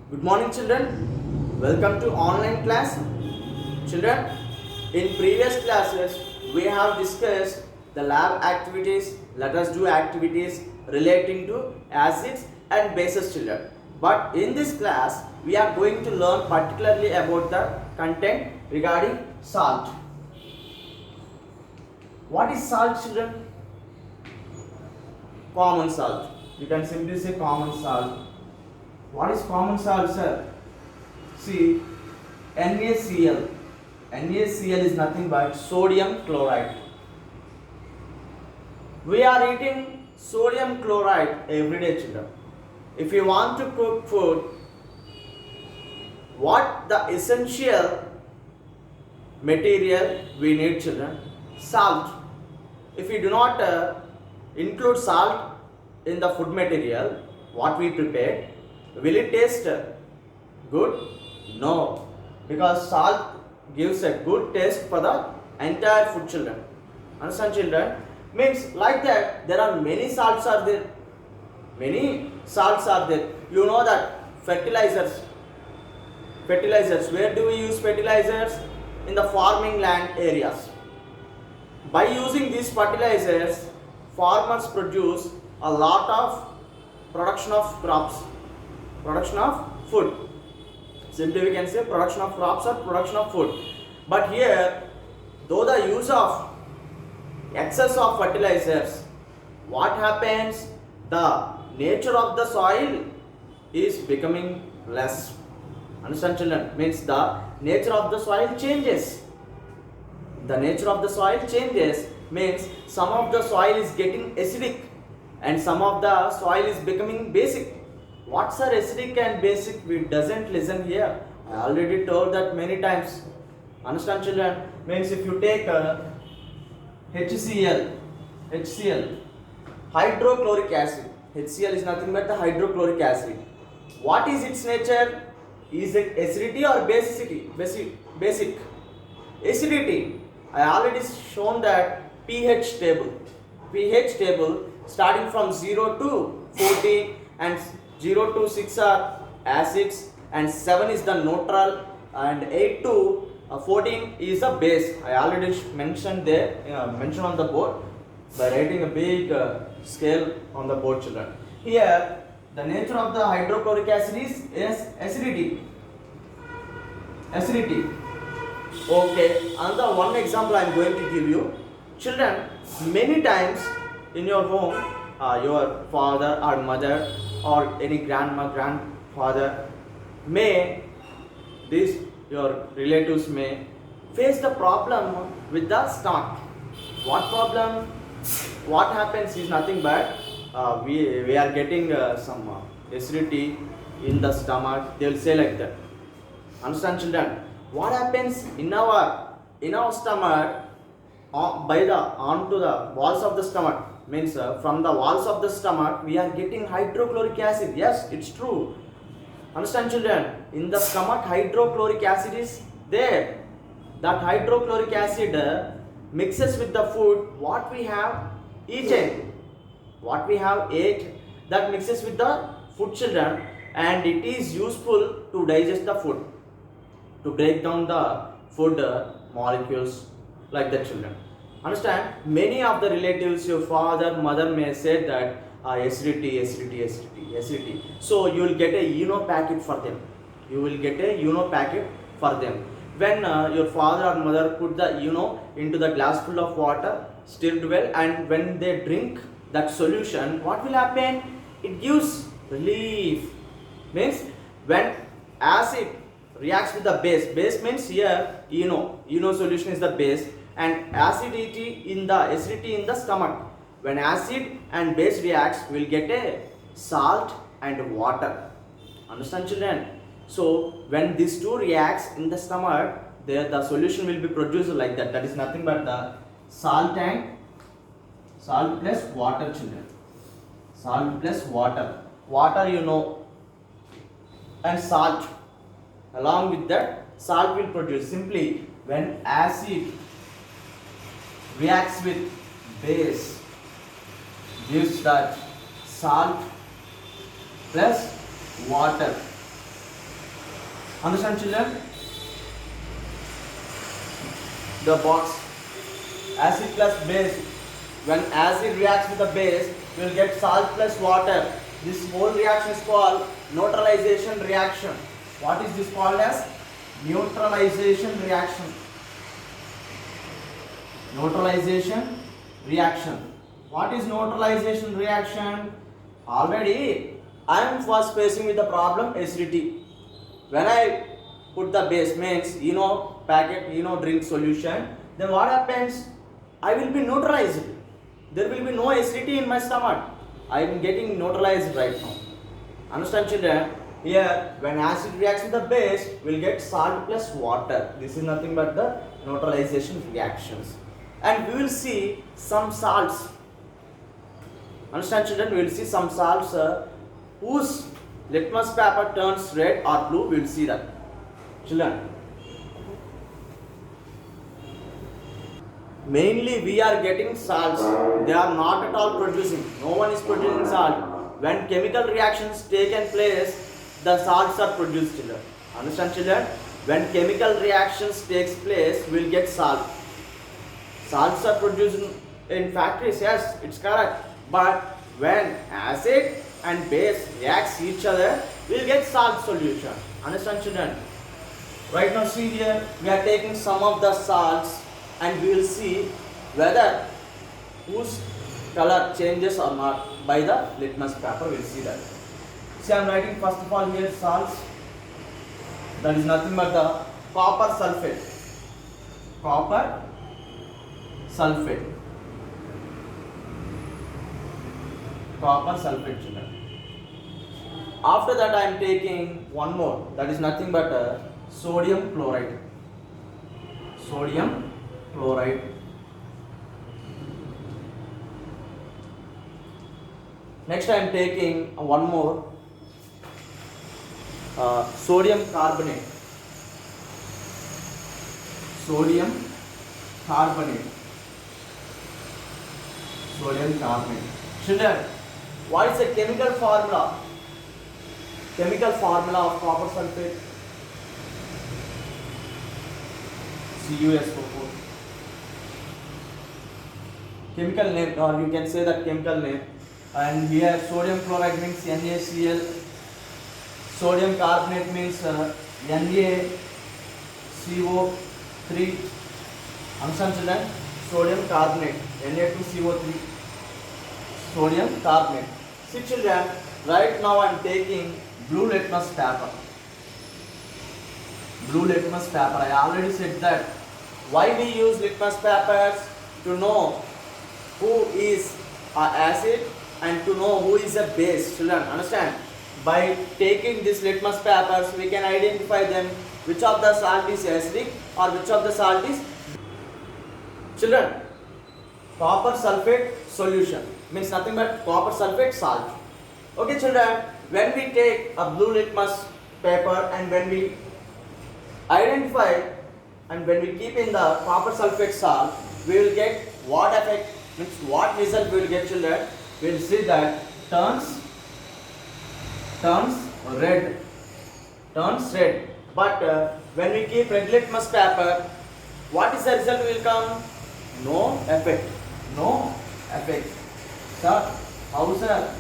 Good morning, children. Welcome to online class. Children, in previous classes, we have discussed the lab activities. Let us do activities relating to acids and bases, children. But in this class, we are going to learn particularly about the content regarding salt. What is salt, children? Common salt. You can simply say common salt. What is common salt, sir? See, NaCl. NaCl is nothing but sodium chloride. We are eating sodium chloride every day, children. If you want to cook food, what the essential material we need, children? Salt. If we do not include salt in the food material, what we prepare, will it taste good? No, because salt gives a good taste for the entire food, children. Understand, children? Means like that there are many salts are there. Many salts are there. You know that fertilizers. Fertilizers. Where do we use fertilizers? In the farming land areas. By using these fertilizers, farmers produce a lot of production of crops, production of food. Simply we can say production of crops or production of food. But here, though the use of excess of fertilizers, what happens? The nature of the soil is becoming less. Understand, children? Means the nature of the soil changes. The nature of the soil changes means some of the soil is getting acidic and some of the soil is becoming basic. What's our acidic and basic? We doesn't listen here. I already told that many times. Understand, children? Means if you take HCl, hydrochloric acid. HCl is nothing but the hydrochloric acid. What is its nature? Is it acidity or basicity? Basic. Acidity. I already shown that pH table. pH table starting from 0 to 14 and 0 to 6 are acids and 7 is the neutral and 8 to 14 is a base. I already mentioned there, mentioned on the board by writing a big scale on the board, children. Here the nature of the hydrochloric acid is acidity. Okay, another one example I am going to give you. Children, many times in your home, your father or mother or any grandma, grandfather may, these your relatives may face the problem with the stomach. What problem? What happens is nothing but we are getting some acidity in the stomach. They will say like that. Understand, children? What happens in our stomach onto the walls of the stomach means from the walls of the stomach we are getting hydrochloric acid. Yes, it's true. Understand, children? In the stomach hydrochloric acid is there. That hydrochloric acid mixes with the food what we have eaten. What we have ate, that mixes with the food, children, and it is useful to digest the food, to break down the food molecules, like that, children. Understand? Many of the relatives, your father, mother may say that acidity. So you will get a packet for them. When your father or mother put the into the glass full of water, stirred well, and when they drink that solution, what will happen? It gives relief. Means when acid reacts with the base means here solution is the base and acidity in the stomach. When acid and base reacts, we will get a salt and water. Understand, children? So when these two reacts in the stomach, there the solution will be produced like that. That is nothing but the salt plus water, children. Salt plus water. Water and salt. Along with that, salt will produce. Simply when acid reacts with base, gives that salt plus water. Understand, children? The box, acid plus base. When acid reacts with the base, we will get salt plus water. This whole reaction is called neutralization reaction. What is this called as? Neutralization reaction. Neutralization reaction. What is neutralization reaction? Already I was facing with the problem acidity. When I put the base, means packet, drink solution, then what happens? I will be neutralized. There will be no acidity in my stomach. I am getting neutralized right now. Understand, children? Here, when acid reacts with the base, we will get salt plus water. This is nothing but the neutralization reactions. And we will see some salts. Understand, children? We will see some salts whose litmus paper turns red or blue. We will see that. Children, mainly we are getting salts. They are not at all producing. No one is producing salt. When chemical reactions taken place, the salts are produced, children. Understand, children? When chemical reactions takes place, we will get salt. Salts are produced in factories, yes, it's correct. But when acid and base reacts each other, we will get salt solution. Understand, children? Right now, see here, we are taking some of the salts and we will see whether whose color changes or not by the litmus paper. We will see that. See, I am writing first of all here salts. That is nothing but the copper sulfate. Copper sulfate. Copper sulfate, children. After that, I am taking one more. That is nothing but sodium chloride. Sodium chloride. Next, I am taking one more. Sodium carbonate. Sodium carbonate. Sodium carbonate. Children, what is the chemical formula? Chemical formula of copper sulfate? CuSO4. Chemical name, or you can say that chemical name. And here sodium chloride means NaCl. Sodium carbonate means NaCO3. Understand, children? Sodium carbonate, Na2CO3. Sodium carbonate. See, children, right now I am taking blue litmus paper. Blue litmus paper. I already said that. Why we use litmus papers? To know who is acid and to know who is a base. Children, understand? By taking these litmus papers, we can identify them which of the salt is acidic or which of the salt is. Children, copper sulfate solution means nothing but copper sulfate salt. Okay, children, when we take a blue litmus paper and when we identify and when we keep in the copper sulfate salt, we will get what effect, means what result we will get, children. We will see that turns red. But when we keep red litmus paper, what is the result will come? No effect. No effect. Sir, how, sir?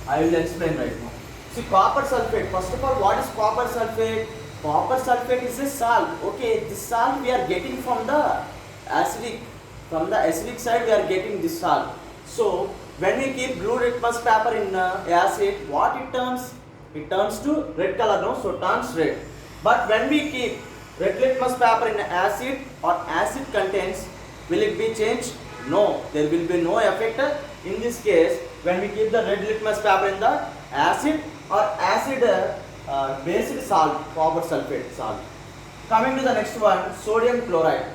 I will explain right now. See, copper sulfate. First of all, what is copper sulfate? Copper sulfate is a salt. Okay, this salt we are getting from the acidic. From the acidic side, we are getting this salt. So, when we keep blue litmus paper in acid, what it turns? It turns to red color, no? So, turns red. But when we keep red litmus paper in acid or acid contents, will it be changed? No, there will be no effect in this case when we keep the red litmus paper in the acid or acid based salt, copper sulfate salt. Coming to the next one, sodium chloride.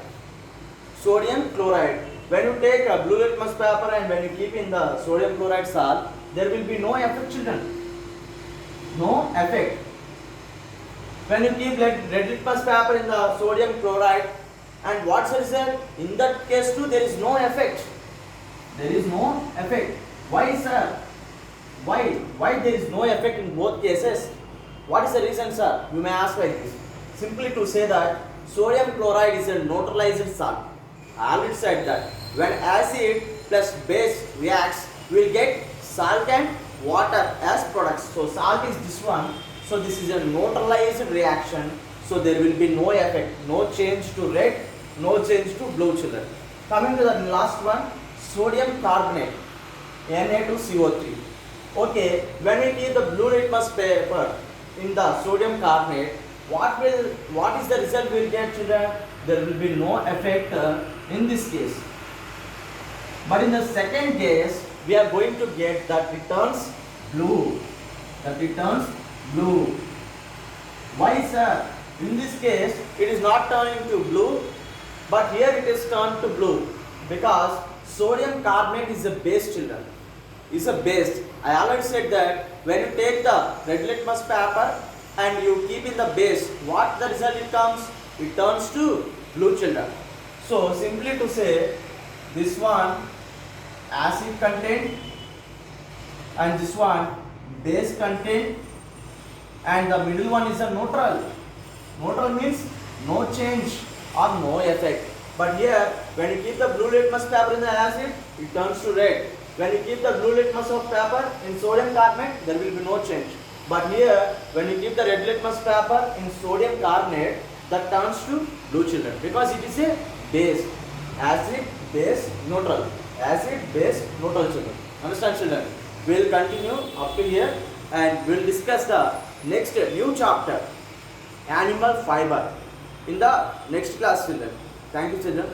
Sodium chloride. When you take a blue litmus paper and when you keep in the sodium chloride salt, there will be no effect, children. No effect. When you keep red litmus paper in the sodium chloride, and what's the result? In that case too, there is no effect. There is no effect. Why, sir? Why there is no effect in both cases? What is the reason, sir? You may ask like this. Simply to say that sodium chloride is a neutralized salt. I already said that when acid plus base reacts, we will get salt and water as products. So salt is this one. So this is a neutralized reaction. So there will be no effect, no change to red, no change to blue, children. Coming to the last one, sodium carbonate, Na2CO3. Okay, when we keep the blue litmus paper in the sodium carbonate, what is the result we will get, children? There will be no effect in this case. But in the second case, we are going to get that returns blue. That returns blue. Why, sir? In this case, it is not turning to blue, but here it is turned to blue because sodium carbonate is a base, children. Is a base. I already said that when you take the red litmus paper and you keep in the base, what the result it comes? It turns to blue, children. So simply to say, this one acid content and this one base content, and the middle one is a neutral. Neutral means no change or no effect. But here, when you keep the blue litmus paper in the acid, it turns to red. When you keep the blue litmus of paper in sodium carbonate, there will be no change. But here, when you keep the red litmus paper in sodium carbonate, that turns to blue, children, because it is a base. Acid, base, neutral. Acid, base, neutral, children. Understand, children? We will continue up to here and we will discuss the next new chapter, animal fiber, in the next class, children. Thank you, children.